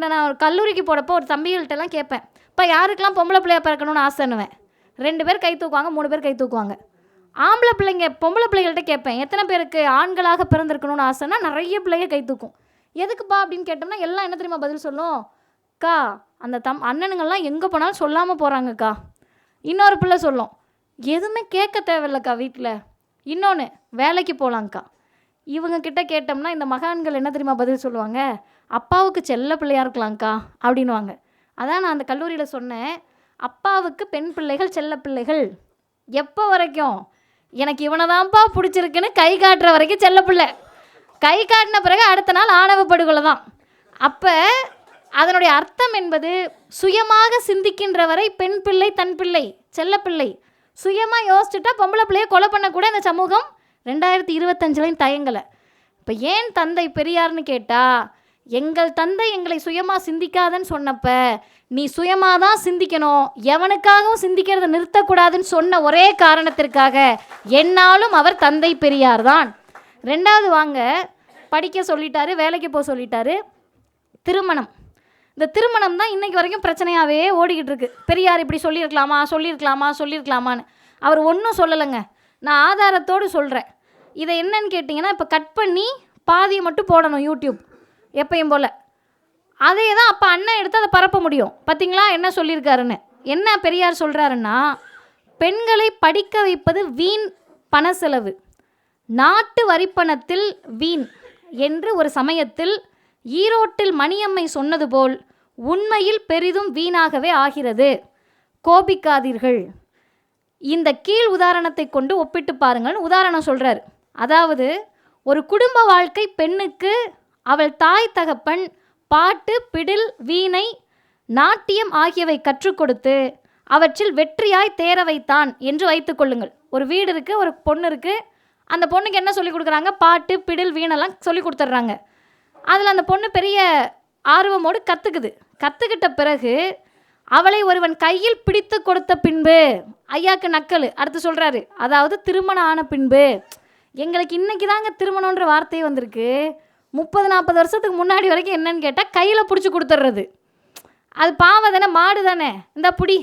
நான் ஒரு கல்லூரிக்கு போகிறப்போ ஒரு தம்பிகள்கிட்டலாம் கேட்பேன், இப்போ யாருக்கெல்லாம் பொம்பளை பிள்ளையாக பிறக்கணும்னு ஆசைன்னுவேன். 2 பேர் கை தூக்குவாங்க, 3 பேர் கை தூக்குவாங்க. ஆம்பளை பிள்ளைங்க பொம்பளை பிள்ளைகள்கிட்ட கேட்பேன், எத்தனை பேருக்கு ஆண்களாக பிறந்திருக்கணும்னு ஆசைன்னா நிறைய பிள்ளைங்க கை தூக்கும். எதுக்குப்பா அப்படின்னு கேட்டோம்னா எல்லாம் என்ன தெரியுமா பதில் சொல்லும்? அக்கா அந்த அண்ணனுங்கள்லாம் எங்கே போனாலும் சொல்லாமல் போகிறாங்கக்கா. இன்னொரு பிள்ளை சொல்லும், எதுவுமே கேட்க தேவையில்லக்கா வீட்டில். இன்னொன்று, வேலைக்கு போகலாங்க்கா. இவங்க கிட்ட கேட்டோம்னா இந்த மகான்கள் என்ன தெரியுமா பதில் சொல்லுவாங்க? அப்பாவுக்கு செல்ல பிள்ளையாக இருக்கலாங்க்கா அப்படின்வாங்க. அதான் நான் அந்த கல்லூரியில் சொன்னேன், அப்பாவுக்கு பெண் பிள்ளைகள் செல்ல பிள்ளைகள். எப்போ வரைக்கும்? எனக்கு இவனை தான்ப்பா பிடிச்சிருக்குன்னு கை காட்டுற வரைக்கும் செல்ல பிள்ளை. கை காட்டின பிறகு அடுத்த நாள் ஆணவ படுகொலை தான். அப்போ அதனுடைய அர்த்தம் என்பது சுயமாக சிந்திக்கின்ற வரை பெண் பிள்ளை தன் பிள்ளை செல்ல பிள்ளை. சுயமாக யோசிச்சுட்டா பொம்பளை பிள்ளையை கொலை பண்ணக்கூட இந்த சமூகம் 2025 தயங்கலை. இப்போ ஏன் தந்தை பெரியார்னு கேட்டால், எங்கள் தந்தை எங்களை சுயமாக சிந்திக்காதன்னு சொன்னப்ப நீ சுயமாக தான் சிந்திக்கணும், எவனுக்காகவும் சிந்திக்கிறத நிறுத்தக்கூடாதுன்னு சொன்ன ஒரே காரணத்திற்காக என்னாலும் அவர் தந்தை பெரியார் தான். 2வது வாங்க, படிக்க சொல்லிட்டாரு, வேலைக்கு போக சொல்லிட்டாரு. திருமணம், இந்த திருமணம் தான் இன்றைக்கி வரைக்கும் பிரச்சனையாகவே ஓடிக்கிட்டு இருக்கு. பெரியார் இப்படி சொல்லியிருக்கலாமான்னு அவர் ஒன்றும் சொல்லலைங்க. நான் ஆதாரத்தோடு சொல்கிறேன். இதை என்னன்னு கேட்டிங்கன்னா, இப்போ கட் பண்ணி பாதியை மட்டும் போடணும் யூடியூப் எப்பயும் போல். அதே தான் அப்போ அண்ணன் எடுத்து அதை பரப்ப முடியும். பார்த்திங்களா என்ன சொல்லியிருக்காருன்னு? என்ன பெரியார் சொல்கிறாருன்னா, பெண்களை படிக்க வைப்பது வீண் பண செலவு, நாட்டு வரிப்பணத்தில் வீண் என்று ஒரு சமயத்தில் ஈரோட்டில் மணியம்மை சொன்னது போல் உண்மையில் பெரிதும் வீணாகவே ஆகிறது. கோபிக்காதீர்கள். இந்த கீழ் உதாரணத்தை கொண்டு ஒப்பிட்டு பாருங்கள்னு உதாரணம் சொல்கிறார். அதாவது ஒரு குடும்ப வாழ்க்கை பெண்ணுக்கு அவள் தாய் தகப்பன் பாட்டு, பிடில், வீணை, நாட்டியம் ஆகியவை கற்றுக் கொடுத்து அவற்றில் வெற்றியாய் தேர வைத்தான் என்று வைத்து கொள்ளுங்கள். ஒரு வீடு இருக்குது, ஒரு பொண்ணு இருக்குது. அந்த பொண்ணுக்கு என்ன சொல்லிக் கொடுக்குறாங்க? பாட்டு, பிடில், வீணெல்லாம் சொல்லி கொடுத்துட்றாங்க. அதில் அந்த பொண்ணு பெரிய ஆர்வமோடு கற்றுக்கிட்ட பிறகு அவளை ஒருவன் கையில் பிடித்து கொடுத்த பின்பு, ஐயாக்கு நக்கல் அடுத்து சொல்கிறாரு, அதாவது திருமணம் ஆன பின்பு. எங்களுக்கு இன்றைக்கி தாங்க திருமணன்ற வார்த்தையே வந்திருக்கு. 30-40 வருஷத்துக்கு முன்னாடி வரைக்கும் என்னன்னு கேட்டால் கையில் பிடிச்சி கொடுத்துட்றது. அது பாவம் தானே, மாடு தானே, இந்த பிடி.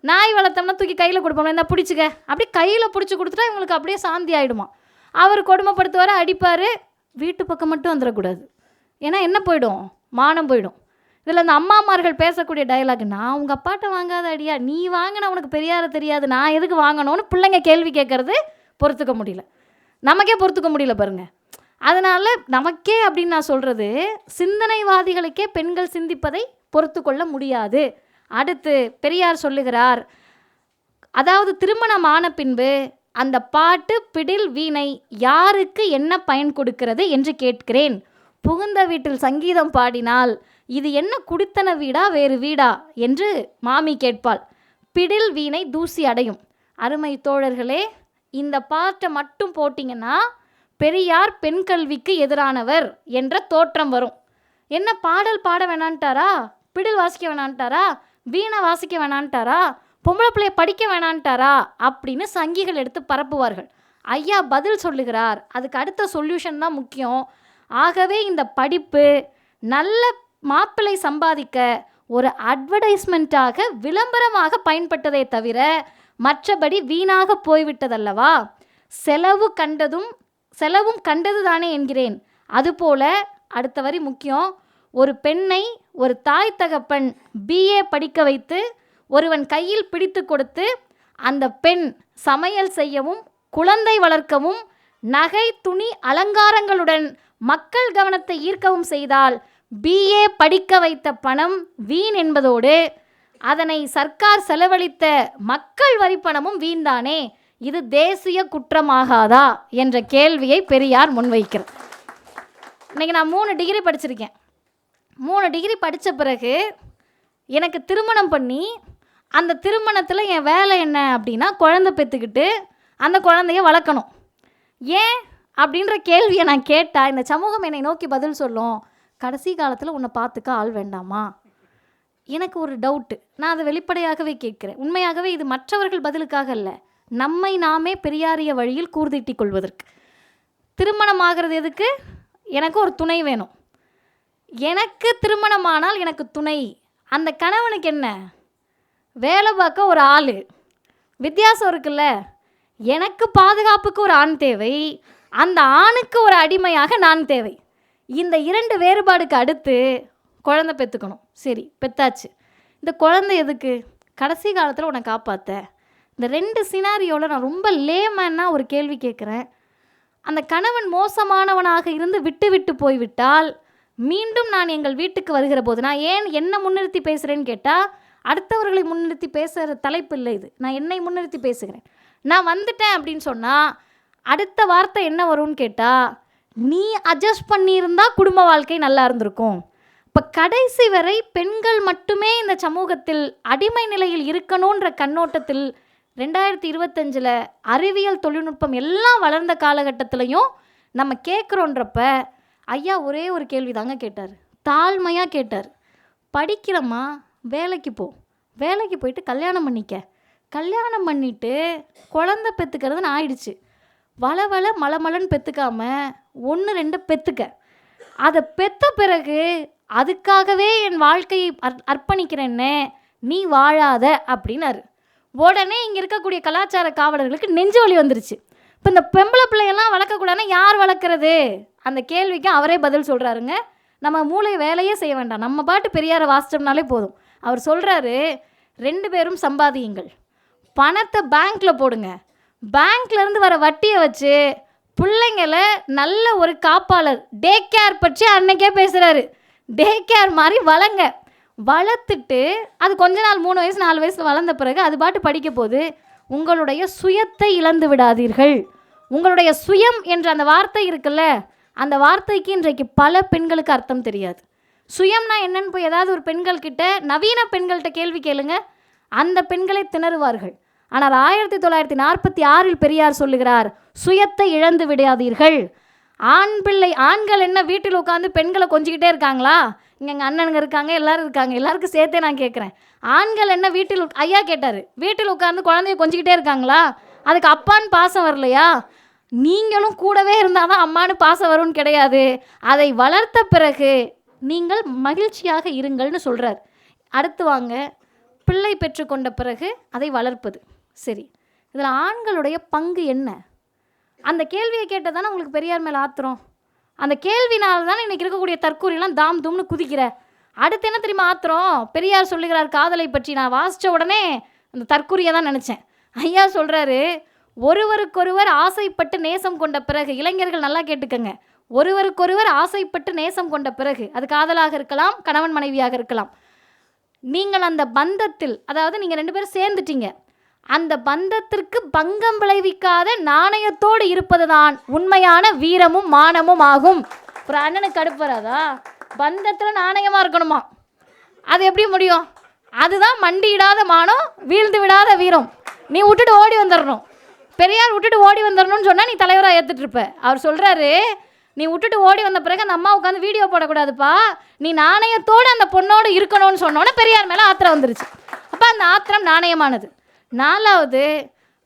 நாய் வளர்த்தோம்னா தூக்கி கையில் கொடுப்போம்ல, இந்த பிடிச்சிக்க, அப்படி கையில் பிடிச்சி கொடுத்துட்டா இவங்களுக்கு அப்படியே சாந்தி ஆகிடுமா. அவர் கொடுமைப்படுத்துவார், அடிப்பார். வீட்டு பக்கம் மட்டும் வந்துடக்கூடாது. ஏன்னா என்ன போயிடும்? மானம் போயிடும். இதில் அந்த அம்மாமார்கள் பேசக்கூடிய டயலாக், நான் உங்கள் அப்பாட்ட வாங்காத அடியா, நீ வாங்கினா உனக்கு பெரியார தெரியாது, நான் எதுக்கு வாங்கணும்னு பிள்ளைங்க கேள்வி கேட்குறது பொறுத்துக்க முடியல. நமக்கே பொறுத்துக்க முடியல பாருங்கள். அதனால் நமக்கே அப்படின்னு நான் சொல்கிறது, சிந்தனைவாதிகளுக்கே பெண்கள் சிந்திப்பதை பொறுத்து கொள்ள முடியாது. அடுத்து பெரியார் சொல்லுகிறார், அதாவது திருமணம் ஆன பின்பு அந்த பாட்டு, பிடில், வீணை யாருக்கு என்ன பயன் கொடுக்கிறது என்று கேட்கிறேன். புகுந்த வீட்டில் சங்கீதம் பாடினால் இது என்ன குடித்தன வீடா வேறு வீடா என்று மாமி கேட்பாள். பிடில், வீணை தூசி அடையும். அருமை தோழர்களே, இந்த பாட்டை மட்டும் போட்டிங்கன்னா பெரியார் பெண் கல்விக்கு எதிரானவர் என்ற தோற்றம் வரும். என்ன பாடல் பாட வேணான்ட்டாரா? பிடில் வாசிக்க வேணான்ட்டாரா? வீணை வாசிக்க வேணான்ட்டாரா? பொம்பளை பிள்ளைய படிக்க வேணான்ட்டாரா? அப்படின்னு சங்கிகள் எடுத்து பரப்புவார்கள். ஐயா பதில் சொல்லுகிறார், அதுக்கு அடுத்த சொல்யூஷன் தான் முக்கியம். ஆகவே இந்த படிப்பு நல்ல மாப்பிள்ளை சம்பாதிக்க ஒரு அட்வர்டைஸ்மெண்ட்டாக, விளம்பரமாக பயன்பட்டதே தவிர மற்றபடி வீணாக போய்விட்டதல்லவா? செலவும் கண்டது தானே என்கிறேன். அதுபோல அடுத்த வரி முக்கியம். ஒரு பெண்ணை ஒரு தாய் தகப்பன் BA படிக்க வைத்து ஒருவன் கையில் பிடித்து கொடுத்து அந்த பெண் சமையல் செய்யவும் குழந்தை வளர்க்கவும் நகை துணி அலங்காரங்களுடன் மக்கள் கவனத்தை ஈர்க்கவும் செய்தால் BA படிக்க வைத்த பணம் வீண் என்பதோடு அதனை சர்க்கார் செலவழித்த மக்கள் வரிப்பணமும் வீண்தானே. இது தேசிய குற்றமாகாதா என்ற கேள்வியை பெரியார் முன்வைக்கிறார். இன்றைக்கி நான் 3 டிகிரி படிச்சிருக்கேன். 3 டிகிரி படித்த பிறகு எனக்கு திருமணம் பண்ணி அந்த திருமணத்தில் என் வேலை என்ன அப்படின்னா குழந்தை பெற்றுக்கிட்டு அந்த குழந்தைய வளர்க்கணும். ஏன் அப்படின்ற கேள்வியை நான் கேட்டால் இந்த சமூகம் என்னை நோக்கி பதில் சொல்லும், கடைசி காலத்தில் உன்னை பார்த்துக்க ஆள் வேண்டாமா? எனக்கு ஒரு டவுட்டு. நான் அதை வெளிப்படையாகவே கேட்குறேன். உண்மையாகவே இது மற்றவர்கள் பதிலுக்காக இல்லை, நம்மை நாமே பெரியாரிய வழியில் கூர்தீட்டிக் கொள்வதற்கு. திருமணம் ஆகிறது எதுக்கு? எனக்கு ஒரு துணை வேணும். எனக்கு திருமணமானால் எனக்கு துணை. அந்த கணவனுக்கு என்ன? வேலை பார்க்க ஒரு ஆள். வித்தியாசம் இருக்குல்ல. எனக்கு பாதுகாப்புக்கு ஒரு ஆண் தேவை, அந்த ஆணுக்கு ஒரு அடிமையாக நான் தேவை. இந்த 2 வேறுபாடுக்கு அடுத்து குழந்தை பெற்றுக்கணும். சரி, பெற்றாச்சு. இந்த குழந்தை எதுக்கு? கடைசி காலத்தில் உன்னை காப்பாற்ற. இந்த 2 சினாரியோவில் நான் ரொம்ப லேமன்னாக ஒரு கேள்வி கேட்குறேன். அந்த கணவன் மோசமானவனாக இருந்து விட்டு போய்விட்டால் மீண்டும் நான் எங்கள் வீட்டுக்கு வருகிற போது, நான் ஏன் என்னை முன்னிறுத்தி பேசுகிறேன்னு கேட்டால் அடுத்தவர்களை முன்னிறுத்தி பேசுகிற தலைப்பு இல்லை இது. நான் என்னை முன்னிறுத்தி பேசுகிறேன். நான் வந்துட்டேன் அப்படின்னு சொன்னால் அடுத்த வார்த்தை என்ன வரும்னு கேட்டால், நீ அட்ஜஸ்ட் பண்ணியிருந்தா குடும்ப வாழ்க்கை நல்லா இருந்திருக்கும். இப்போ கடைசி வரை பெண்கள் மட்டுமே இந்த சமூகத்தில் அடிமை நிலையில் இருக்கணுன்ற கண்ணோட்டத்தில் 2025 அறிவியல் தொழில்நுட்பம் எல்லாம் வளர்ந்த காலகட்டத்திலையும் நம்ம கேட்குறோன்றப்ப ஐயா ஒரே ஒரு கேள்வி தாங்க கேட்டார். தாழ்மையாக கேட்டார். படிக்கிறம்மா, வேலைக்கு போ, வேலைக்கு போயிட்டு கல்யாணம் பண்ணிக்க, கல்யாணம் பண்ணிவிட்டு குழந்தை பெற்றுக்கிறதுன்னு ஆயிடுச்சு. வள மலமலன்னு பெற்றுக்காம 1-2 பெற்றுக்க. அதை பெற்ற பிறகு அதுக்காகவே என் வாழ்க்கையை அர்ப்பணிக்கிறேன்னு நீ வாழாத அப்படின்னாரு. உடனே இங்கே இருக்கக்கூடிய கலாச்சார காவலர்களுக்கு நெஞ்சு வலி வந்துருச்சு. இப்போ இந்த பெம்பளை பிள்ளையெல்லாம் வளர்க்கக்கூடாதுன்னா யார் வளர்க்குறது? அந்த கேள்விக்கு அவரே பதில் சொல்கிறாருங்க. நம்ம மூளை வேலையே செய்ய வேண்டாம், நம்ம பாட்டு பெரியாரை வாசித்தோம்னாலே போதும். அவர் சொல்கிறாரு, 2 பேரும் சம்பாதியுங்கள், பணத்தை பேங்க்கில் போடுங்க, பேங்க்லேருந்து வர வட்டியை வச்சு பிள்ளைங்களை நல்ல ஒரு காப்பாளர் டே கேர் பற்றி அன்னைக்கே பேசுகிறாரு. டே கேர் மாதிரி வளர்த்துட்டு அது கொஞ்ச நாள் 3 வயசு 4 வயசு வளர்ந்த பிறகு அது பாட்டு படிக்க போது. உங்களுடைய சுயத்தை இழந்து விடாதீர்கள். உங்களுடைய சுயம் என்ற அந்த வார்த்தை இருக்குல்ல, அந்த வார்த்தைக்கு இன்றைக்கு பல பெண்களுக்கு அர்த்தம் தெரியாது. சுயம்னா என்னன்னு போய் ஏதாவது ஒரு பெண்கள்கிட்ட, நவீன பெண்கள்கிட்ட கேள்வி கேளுங்க, அந்த பெண்களை திணறுவார்கள். ஆனால் 1946 பெரியார் சொல்லுகிறார், சுயத்தை இழந்து விடாதீர்கள். ஆண்கள் என்ன வீட்டில் உட்காந்து பெண்களை கொஞ்சிக்கிட்டே இருக்காங்களா? இங்கே எங்கள் அண்ணனுங்க இருக்காங்க, எல்லோரும் இருக்காங்க, எல்லாருக்கும் சேர்த்தே நான் கேட்குறேன். ஆண்கள் என்ன வீட்டில் ஐயா கேட்டார், வீட்டில் உட்காந்து குழந்தைய கொஞ்சிக்கிட்டே இருக்காங்களா? அதுக்கு அப்பான்னு பாசம் வரலையா? நீங்களும் கூடவே இருந்தால் தான் அம்மானு பாசம் வரும்னு கிடையாது. அதை வளர்த்த பிறகு நீங்கள் மகிழ்ச்சியாக இருங்கள்னு சொல்கிறார். அடுத்து வாங்க, பிள்ளை பெற்றுக்கொண்ட பிறகு அதை வளர்ப்பது. சரி, இதில் ஆண்களுடைய பங்கு என்ன? அந்த கேள்வியை கேட்டால் தானே உங்களுக்கு பெரியார் மேலே ஆத்திரம். அந்த கேள்வினால தானே இன்றைக்கி இருக்கக்கூடிய தற்கூரியெல்லாம் தாம் தும்னு குதிக்கிற. அடுத்து என்ன தெரியுமா ஆத்திரம்? பெரியார் சொல்லுகிறார் காதலை பற்றி. நான் வாசித்த உடனே அந்த தற்கூரியை தான் நினச்சேன். ஐயா சொல்கிறாரு, ஒருவருக்கொருவர் ஆசைப்பட்டு நேசம் கொண்ட பிறகு, இளைஞர்கள் நல்லா கேட்டுக்கங்க, ஒருவருக்கொருவர் ஆசைப்பட்டு நேசம் கொண்ட பிறகு, அது காதலாக இருக்கலாம், கணவன் மனைவியாக இருக்கலாம், நீங்கள் அந்த பந்தத்தில், அதாவது நீங்கள் 2 பேரும் சேர்ந்துட்டீங்க, அந்த பந்தத்திற்கு பங்கம் விளைவிக்காத நாணயத்தோடு இருப்பது தான் உண்மையான வீரமும் மானமும் ஆகும். ஒரு அண்ணனுக்கு கடுப்பு வராதா? பந்தத்தில் நாணயமாக இருக்கணுமா? அது எப்படி முடியும்? அதுதான் மண்டியிடாத மானம், வீழ்ந்து விடாத வீரம். நீ விட்டுட்டு ஓடி வந்துடணும். பெரியார் விட்டுட்டு ஓடி வந்துடணும்னு சொன்னால் நீ தலைவராக ஏற்றுட்டு இருப்ப. அவர் சொல்கிறாரு, நீ விட்டுட்டு ஓடி வந்த பிறகு அந்த அம்மா உட்காந்து வீடியோ போடக்கூடாதுப்பா, நீ நாணயத்தோடு அந்த பொண்ணோடு இருக்கணும்னு சொன்னோன்னே பெரியார் மேலே ஆத்திரம் வந்துருச்சு. அப்போ அந்த ஆத்திரம் நாணயமானது. 4வது,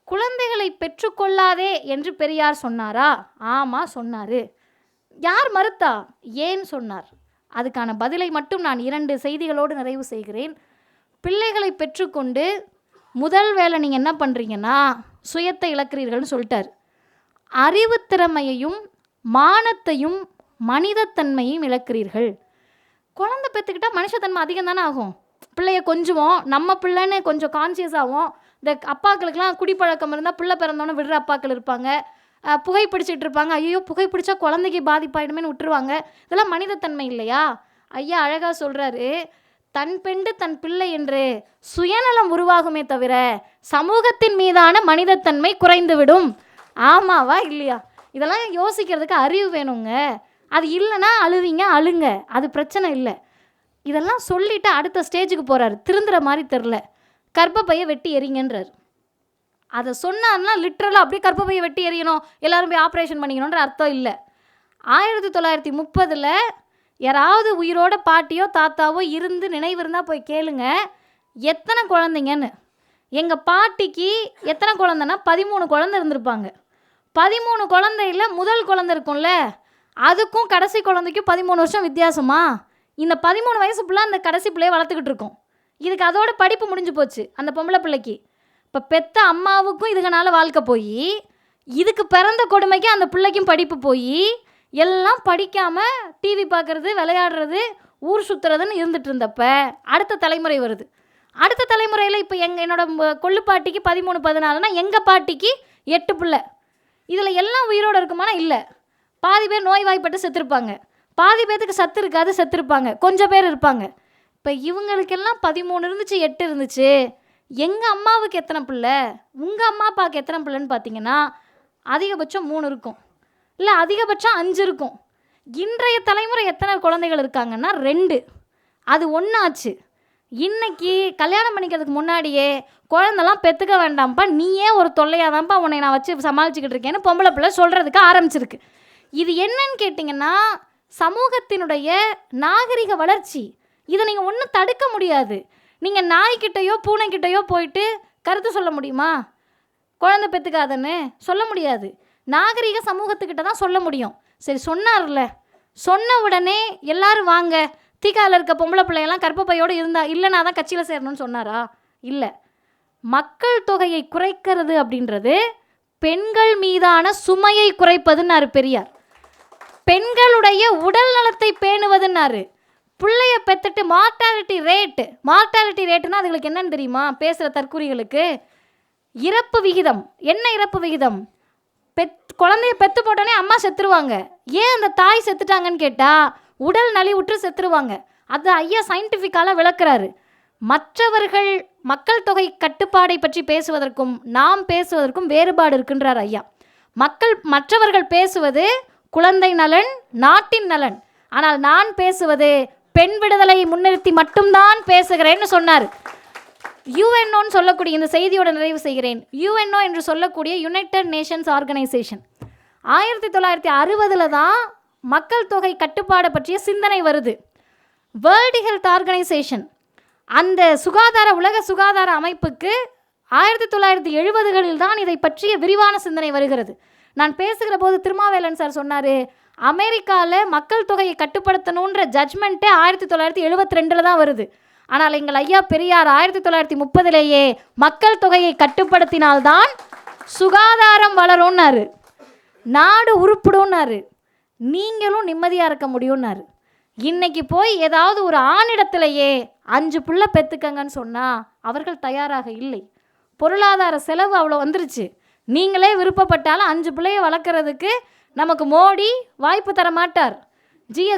குழந்தைகளை பெற்றுக்கொள்ளாதே என்று பெரியார் சொன்னாரா? ஆமாம் சொன்னார். யார் மறுத்தா? ஏன் சொன்னார்? அதுக்கான பதிலை மட்டும் நான் 2 செய்திகளோடு நிறைவு செய்கிறேன். பிள்ளைகளை பெற்றுக்கொண்டு முதல் வேலை நீங்கள் என்ன பண்ணுறீங்கன்னா சுயத்தை இழக்கிறீர்கள்னு சொல்லிட்டார். அறிவுத்திறமையையும் மானத்தையும் மனிதத்தன்மையும் இழக்கிறீர்கள். குழந்தை பெற்றுக்கிட்டால் மனுஷத்தன்மை அதிகம் தானே ஆகும். பிள்ளைய கொஞ்சுவோம், நம்ம பிள்ளைன்னு கொஞ்சம் கான்சியஸ் ஆகும். இந்த அப்பாக்களுக்கெல்லாம் குடிப்பழக்கம் இருந்தால் பிள்ளை பிறந்தோன்னு விடுற அப்பாக்கள் இருப்பாங்க. புகைப்பிடிச்சிட்டு இருப்பாங்க, ஐயோ புகைப்பிடிச்சா குழந்தைக்கு பாதிப்பாயிடுமேனு விட்டுருவாங்க. இதெல்லாம் மனிதத்தன்மை இல்லையா? ஐயா அழகாக சொல்கிறாரு, தன் பெண்டு தன் பிள்ளை என்று சுயநலம் உருவாகுமே தவிர சமூகத்தின் மீதான மனிதத்தன்மை குறைந்துவிடும். ஆமாவா இல்லையா? இதெல்லாம் யோசிக்கிறதுக்கு அறிவு வேணுங்க. அது இல்லைன்னா அழுவீங்க, அழுங்க, அது பிரச்சனை இல்லை. இதெல்லாம் சொல்லிவிட்டு அடுத்த ஸ்டேஜுக்கு போகிறாரு. திருந்துற மாதிரி தெரில. கர்ப்பப்பையை வெட்டி எறிங்கன்றார். அதை சொன்னார்னா லிட்ரலாக அப்படியே கர்ப்பப்பையை வெட்டி எறியணும், எல்லோரும் போய் ஆப்ரேஷன் பண்ணிக்கணுன்ற அர்த்தம் இல்லை. 1930 யாராவது உயிரோட பாட்டியோ தாத்தாவோ இருந்து நினைவு இருந்தால் போய் கேளுங்க எத்தனை குழந்தைங்கன்னு. எங்கள் பாட்டிக்கு எத்தனை குழந்தைன்னா 13 குழந்தை இருந்திருப்பாங்க. 13 குழந்தையில் முதல் குழந்தை இருக்கும்ல, அதுக்கும் கடைசி குழந்தைக்கும் 13 வருஷம் வித்தியாசமா? இந்த 13 வயசு பிள்ளை அந்த கடைசி பிள்ளையை வளர்த்துக்கிட்டு இருக்கோம். இதுக்கு அதோட படிப்பு முடிஞ்சு போச்சு அந்த பொம்பளை பிள்ளைக்கு. இப்போ பெத்த அம்மாவுக்கும் இதுகனால வாழ்க்கை போய், இதுக்கு பிறந்த கொடுமைக்கு அந்த பிள்ளைக்கும் படிப்பு போய், எல்லாம் படிக்காமல் டிவி பார்க்குறது, விளையாடுறது, ஊர் சுற்றுறதுன்னு இருந்துட்டு இருந்தப்ப அடுத்த தலைமுறை வருது. அடுத்த தலைமுறையில் இப்போ என்னோட கொள்ளு பாட்டிக்கு 13 14னா எங்கள் பாட்டிக்கு 8 பிள்ளை. இதில் எல்லாம் உயிரோடு இருக்குமானா இல்லை. பாதி பேர் நோய்வாய்ப்பட்டு செத்துருப்பாங்க, பாதி பேர்த்துக்கு சத்து இருக்காது செத்துருப்பாங்க, கொஞ்சம் பேர் இருப்பாங்க. இப்போ இவங்களுக்கெல்லாம் 13 இருந்துச்சு, 8 இருந்துச்சு. எங்கள் அம்மாவுக்கு எத்தனை பிள்ளை, உங்கள் அம்மா அப்பாவுக்கு எத்தனை பிள்ளைன்னு பார்த்தீங்கன்னா அதிகபட்சம் 3 இருக்கும், இல்லை அதிகபட்சம் 5 இருக்கும். இன்றைய தலைமுறை எத்தனை குழந்தைகள் இருக்காங்கன்னா 2. அது ஒன்றாச்சு. இன்னைக்கு கல்யாணம் பண்ணிக்கிறதுக்கு முன்னாடியே குழந்தெல்லாம் பெற்றுக்க வேண்டாம்ப்பா, நீயே ஒரு தொல்லையாக தான்ப்பா உன்னை நான் வச்சு சமாளிச்சுக்கிட்டு இருக்கேன்னு பொம்பளை பிள்ளை சொல்கிறதுக்கு ஆரம்பிச்சிருக்கு. இது என்னன்னு கேட்டிங்கன்னா சமூகத்தினுடைய நாகரிக வளர்ச்சி. இதை நீங்கள் ஒன்றும் தடுக்க முடியாது. நீங்கள் நாய்கிட்டையோ பூனைக்கிட்டையோ போயிட்டு கருத்து சொல்ல முடியுமா? குழந்தை பெற்றுக்காதன்னு சொல்ல முடியாது. நாகரிக சமூகத்துக்கிட்ட தான் சொல்ல முடியும். சரி சொன்னார்ல, சொன்ன உடனே எல்லாரும் வாங்க, தீக்காவில் இருக்க பொம்பளை பிள்ளையெல்லாம் கர்ப்பப்பையோடு இருந்தா இல்லைனா தான் கட்சியில் சேரணும்னு சொன்னாரா? இல்லை. மக்கள் தொகையை குறைக்கிறது அப்படின்றது பெண்கள் மீதான சுமையை குறைப்பதுன்னாரு பெரியார். பெண்களுடைய உடல் நலத்தை பேணுவதுன்னாரு. பிள்ளைய பெற்றுட்டு மார்ட்டாலிட்டி ரேட்டுன்னா அதுங்களுக்கு என்னன்னு தெரியுமா? பேசுகிற தற்கூறிகளுக்கு இறப்பு விகிதம். என்ன இறப்பு விகிதம்? குழந்தைய பெற்று போட்டோன்னே அம்மா செத்துருவாங்க. ஏன் அந்த தாய் செத்துட்டாங்கன்னு கேட்டால் உடல் நலிவுற்று செத்துருவாங்க. அது ஐயா சயின்டிஃபிக்கால விளக்குறாரு. மற்றவர்கள் மக்கள் தொகை கட்டுப்பாடை பற்றி பேசுவதற்கும் நாம் பேசுவதற்கும் வேறுபாடு இருக்குன்றார் ஐயா. மற்றவர்கள் பேசுவது குழந்தை நலன், நாட்டின் நலன். ஆனால் நான் பேசுவது பெண் விடுதலையை முன்னிறுத்தி மட்டும்தான் பேசுகிறேன்னு சொன்னார். யுஎன்ஓன்னு சொல்லக்கூடிய இந்த செய்தியோட நிறைவு செய்கிறேன். யுஎன்ஓ என்று சொல்லக்கூடிய யுனைடெட் நேஷன்ஸ் ஆர்கனைசேஷன் 1960 தான் மக்கள் தொகை கட்டுப்பாடை பற்றிய சிந்தனை வருது. வேர்ல்டு ஹெல்த் ஆர்கனைசேஷன் அந்த உலக சுகாதார அமைப்புக்கு 1970களில் தான் இதை பற்றிய விரிவான சிந்தனை வருகிறது. நான் பேசுகிற போது திருமாவேலன் சார் சொன்னார், அமெரிக்காவில் மக்கள் தொகையை கட்டுப்படுத்தணுன்ற ஜட்ஜ்மெண்ட்டே 1972 தான் வருது. ஆனால் எங்கள் ஐயா பெரியார் 1930 மக்கள் தொகையை கட்டுப்படுத்தினால்தான் சுகாதாரம் வளரும்னாரு, நாடு உருப்பிடும்னாரு, நீங்களும் நிம்மதியாக இருக்க முடியும்னாரு. இன்னைக்கு போய் ஏதாவது ஒரு ஆணிடத்திலேயே 5 பிள்ளை பெற்றுக்கங்கன்னு சொன்னால் அவர்கள் தயாராக இல்லை. பொருளாதார செலவு அவ்வளோ வந்துருச்சு. நீங்களே விருப்பப்பட்டாலும் 5 பிள்ளையை வளர்க்குறதுக்கு நமக்கு மோடி வாய்ப்பு தர மாட்டார்.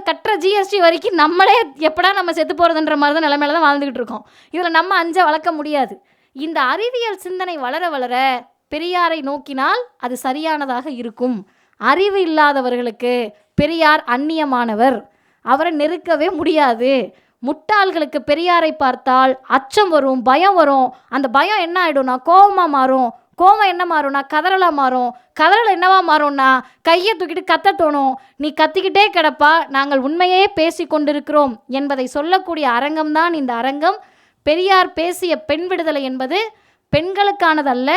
கட்டுற ஜிஎஸ்டி வரைக்கும் நம்மளே எப்படா நம்ம செத்து போகிறதுன்ற மாதிரி தான் நிலைமையில தான் வாழ்ந்துக்கிட்டு இருக்கோம். இதில் நம்ம 5 வளர்க்க முடியாது. இந்த அறிவியல் சிந்தனை வளர வளர பெரியாரை நோக்கினால் அது சரியானதாக இருக்கும். அறிவு இல்லாதவர்களுக்கு பெரியார் அந்நியமானவர், அவரை நெருக்கவே முடியாது. முட்டாள்களுக்கு பெரியாரை பார்த்தால் அச்சம் வரும், பயம் வரும். அந்த பயம் என்ன ஆகிடும்னா கோபமாக மாறும், கோபம் என்ன மாறும்னா கதறலாக மாறும், கதறல் என்னவா மாறும்னா கையை தூக்கிட்டு கத்த தோணும். நீ கத்திக்கிட்டே கிடப்பா, நாங்கள் உண்மையே பேசி கொண்டிருக்கிறோம் என்பதை சொல்லக்கூடிய அரங்கம்தான் இந்த அரங்கம். பெரியார் பேசிய பெண் விடுதலை என்பது பெண்களுக்கானதல்ல,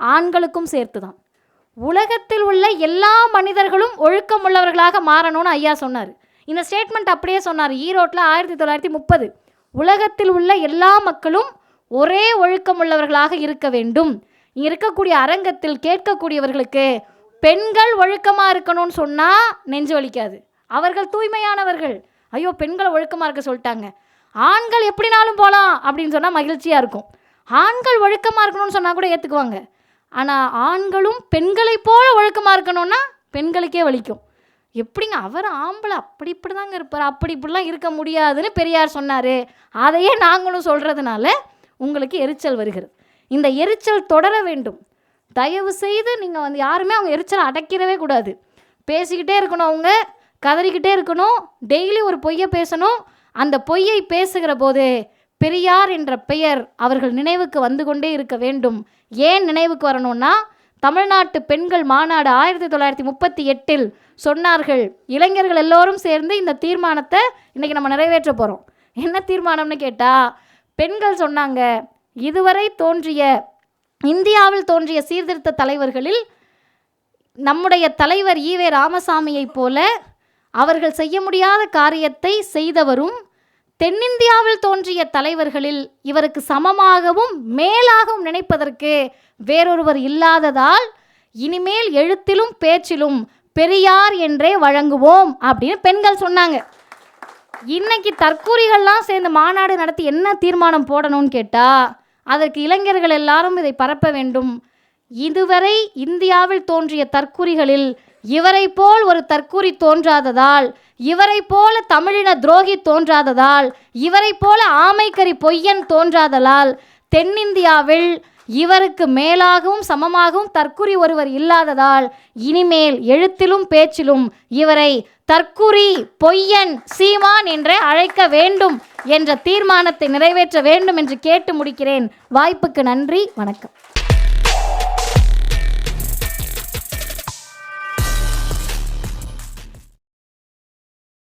ஆண்களுக்கும் சேர்த்து தான். உலகத்தில் உள்ள எல்லா மனிதர்களும் ஒழுக்கமுள்ளவர்களாக மாறணும்னு ஐயா சொன்னார். இந்த ஸ்டேட்மெண்ட் அப்படியே சொன்னார் ஈரோட்டில் 1930. உலகத்தில் உள்ள எல்லா மக்களும் ஒரே ஒழுக்கமுள்ளவர்களாக இருக்க வேண்டும். இங்கே இருக்கக்கூடிய அரங்கத்தில் கேட்கக்கூடியவர்களுக்கு பெண்கள் ஒழுக்கமாக இருக்கணும்னு சொன்னால் நெஞ்சு வலிக்காது. அவர்கள் தூய்மையானவர்கள். ஐயோ பெண்களை ஒழுக்கமாக இருக்க சொல்லிட்டாங்க, ஆண்கள் எப்படினாலும் போகலாம் அப்படின்னு சொன்னால் மகிழ்ச்சியாக இருக்கும். ஆண்கள் ஒழுக்கமாக இருக்கணும்னு சொன்னால் கூட ஏற்றுக்குவாங்க. ஆனால் ஆண்களும் பெண்களை போல ஒழுக்கமாக இருக்கணும்னா பெண்களுக்கே வலிக்கும். எப்படிங்க அவர் ஆம்பளை அப்படி இப்படி தாங்க இருப்பார், அப்படி இப்படிலாம் இருக்க முடியாதுன்னு பெரியார் சொன்னார். அதையே நாங்களும் சொல்கிறதுனால உங்களுக்கு எரிச்சல் வருகிறது. இந்த எரிச்சல் தொடர வேண்டும். தயவு செய்து நீங்கள் யாருமே அவங்க எரிச்சலை அடக்கிடவே கூடாது. பேசிக்கிட்டே இருக்கணும், அவங்க கதறிக்கிட்டே இருக்கணும், டெய்லி ஒரு பொய்யை பேசணும். அந்த பொய்யை பேசுகிற போது பெரியார் என்ற பெயர் அவர்கள் நினைவுக்கு வந்து கொண்டே இருக்க வேண்டும். ஏன் நினைவுக்கு வரணும்னா, தமிழ்நாட்டு பெண்கள் மாநாடு 1938 சொன்னார்கள். இளைஞர்கள் எல்லோரும் சேர்ந்து இந்த தீர்மானத்தை இன்றைக்கி நம்ம நிறைவேற்ற போகிறோம். என்ன தீர்மானம்னு கேட்டால், பெண்கள் சொன்னாங்க, இதுவரை தோன்றிய இந்தியாவில் தோன்றிய சீர்திருத்த தலைவர்களில் நம்முடைய தலைவர் ஈவே ராமசாமியைப் போல அவர்கள் செய்ய முடியாத காரியத்தை செய்தவரும், தென்னிந்தியாவில் தோன்றிய தலைவர்களில் இவருக்கு சமமாகவும் மேலாகவும் நினைப்பதற்கு வேறொருவர் இல்லாததால் இனிமேல் எழுத்திலும் பேச்சிலும் பெரியார் என்றே வழங்குவோம் அப்படின்னு பெண்கள் சொன்னாங்க. இன்னைக்கு தற்கூரிகள்லாம் சேர்ந்து மாநாடு நடத்தி என்ன தீர்மானம் போடணும்னு கேட்டால், அதற்கு இளைஞர்கள் எல்லாரும் இதை பரப்ப வேண்டும். இதுவரை இந்தியாவில் தோன்றிய தற்கூரிகளில் இவரை போல் ஒரு தற்கூரி தோன்றாததால், இவரை போல தமிழின துரோகி தோன்றாததால், இவரை போல ஆமைக்கறி பொய்யன் தோன்றாததால், தென்னிந்தியாவில் இவருக்கு மேலாகவும் சமமாகவும் தற்குறி ஒருவர் இல்லாததால் இனிமேல் எழுத்திலும் பேச்சிலும் இவரை தற்குறி பொய்யன் சீமான் என்றே அழைக்க வேண்டும் என்ற தீர்மானத்தை நிறைவேற்ற வேண்டும் என்று கேட்டு முடிக்கிறேன். வாய்ப்புக்கு நன்றி. வணக்கம்.